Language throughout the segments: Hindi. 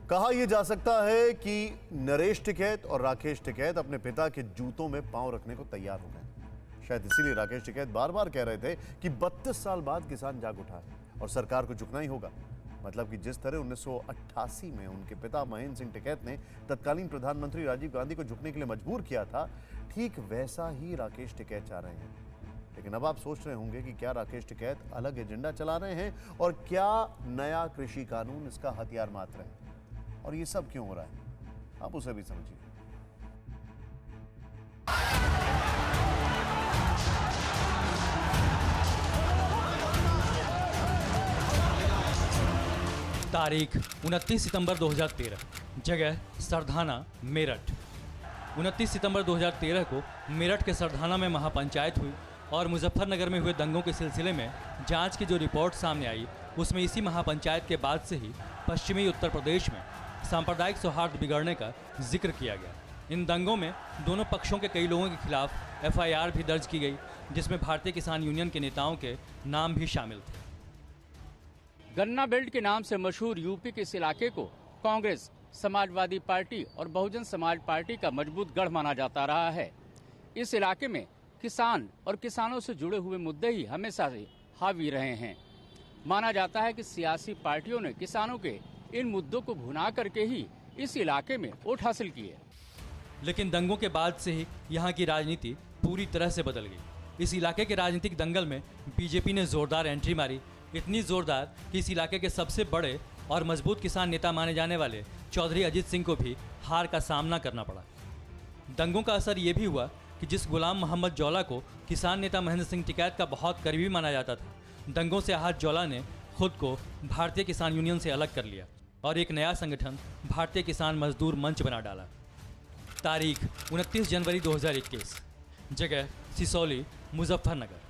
कहा यह जा सकता है कि नरेश टिकैत और राकेश टिकैत अपने पिता के जूतों में पांव रखने को तैयार हो गए। शायद इसीलिए राकेश टिकैत बार बार कह रहे थे कि 32 साल बाद किसान जाग उठा है और सरकार को झुकना ही होगा। मतलब कि जिस तरह 1988 में उनके पिता महेंद्र सिंह टिकैत ने तत्कालीन प्रधानमंत्री राजीव गांधी को झुकने के लिए मजबूर किया था, ठीक वैसा ही राकेश टिकैत चाह रहे हैं। लेकिन अब आप सोच रहे होंगे कि क्या राकेश टिकैत अलग एजेंडा चला रहे हैं और क्या नया कृषि कानून इसका हथियार मात्र है, और ये सब क्यों हो रहा है, आप उसे भी समझिए। तारीख 29 सितंबर 2013, जगह सरधाना, मेरठ। 29 सितंबर 2013 को मेरठ के सरधाना में महापंचायत हुई और मुजफ्फरनगर में हुए दंगों के सिलसिले में जांच की जो रिपोर्ट सामने आई, उसमें इसी महापंचायत के बाद से ही पश्चिमी उत्तर प्रदेश में सांप्रदायिक सौहार्द बिगड़ने का जिक्र किया गया। इन दंगों में दोनों पक्षों के कई लोगों के खिलाफ एफआईआर भी दर्ज की गई, जिसमें भारतीय किसान यूनियन के नेताओं के नाम भी शामिल थे। गन्ना बेल्ट के नाम से मशहूर यूपी के इस इलाके को कांग्रेस, समाजवादी पार्टी और बहुजन समाज पार्टी का मजबूत गढ़ माना जाता रहा है। इस इलाके में किसान और किसानों से जुड़े हुए मुद्दे ही हमेशा से हावी रहे हैं। माना जाता है कि सियासी पार्टियों ने किसानों के इन मुद्दों को भुना करके ही इस इलाके में वोट हासिल किए। लेकिन दंगों के बाद से ही यहाँ की राजनीति पूरी तरह से बदल गई। इस इलाके के राजनीतिक दंगल में बीजेपी ने जोरदार एंट्री मारी, इतनी जोरदार कि इस इलाके के सबसे बड़े और मजबूत किसान नेता माने जाने वाले चौधरी अजीत सिंह को भी हार का सामना करना पड़ा। दंगों का असर ये भी हुआ कि जिस गुलाम मोहम्मद जौला को किसान नेता महेंद्र सिंह टिकैत का बहुत करीबी माना जाता था, दंगों से आहत जौला ने खुद को भारतीय किसान यूनियन से अलग कर लिया और एक नया संगठन भारतीय किसान मजदूर मंच बना डाला। तारीख 29 जनवरी 2021, जगह सिसौली, मुजफ्फरनगर।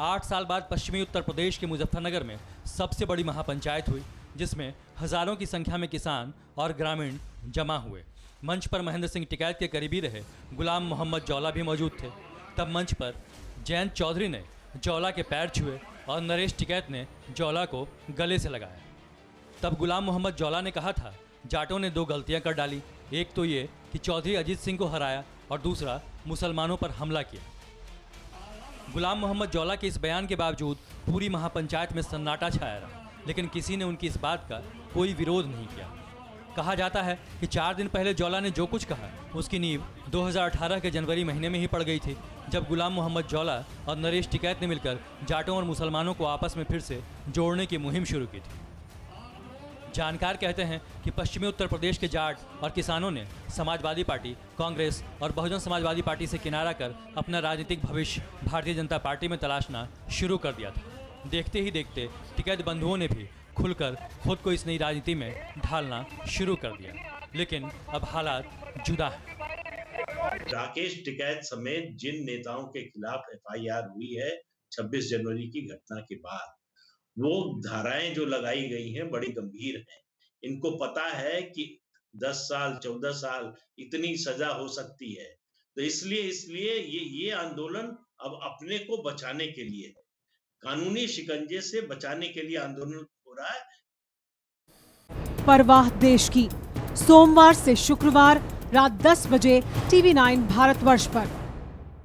8 साल बाद पश्चिमी उत्तर प्रदेश के मुजफ्फरनगर में सबसे बड़ी महापंचायत हुई, जिसमें हजारों की संख्या में किसान और ग्रामीण जमा हुए। मंच पर महेंद्र सिंह टिकैत के करीबी रहे गुलाम मोहम्मद जौला भी मौजूद थे। तब मंच पर जयंत चौधरी ने जौला के पैर छुए और नरेश टिकैत ने जौला को गले से लगाया। तब गुलाम मोहम्मद जौला ने कहा था, जाटों ने 2 गलतियां कर डाली, एक तो ये कि चौधरी अजीत सिंह को हराया और दूसरा मुसलमानों पर हमला किया। गुलाम मोहम्मद जौला के इस बयान के बावजूद पूरी महापंचायत में सन्नाटा छाया रहा, लेकिन किसी ने उनकी इस बात का कोई विरोध नहीं किया। कहा जाता है कि 4 दिन पहले जौला ने जो कुछ कहा, उसकी नींव 2018 के जनवरी महीने में ही पड़ गई थी, जब गुलाम मोहम्मद जौला और नरेश टिकैत ने मिलकर जाटों और मुसलमानों को आपस में फिर से जोड़ने की मुहिम शुरू की थी। जानकार कहते हैं कि पश्चिमी उत्तर प्रदेश के जाट और किसानों ने समाजवादी पार्टी, कांग्रेस और बहुजन समाजवादी पार्टी से किनारा कर अपना राजनीतिक भविष्य भारतीय जनता पार्टी में तलाशना शुरू कर दिया था। देखते ही देखते टिकैत बंधुओं ने भी खुलकर खुद को इस नई राजनीति में ढालना शुरू कर दिया, लेकिन अब हालात जुदा हैं। राकेश टिकैत समेत जिन नेताओं के खिलाफ एफआईआर हुई है 26 जनवरी की घटना के बाद, वो धाराएं जो लगाई गई हैं बड़ी गंभीर हैं। इनको पता है कि 10 साल 14 साल इतनी सजा हो सकती है, तो इसलिए ये आंदोलन अब अपने को बचाने के लिए है, कानूनी शिकंजे से बचाने के लिए आंदोलन हो रहा है। परवाह देश की, सोमवार से शुक्रवार रात 10 बजे TV9 भारतवर्ष पर।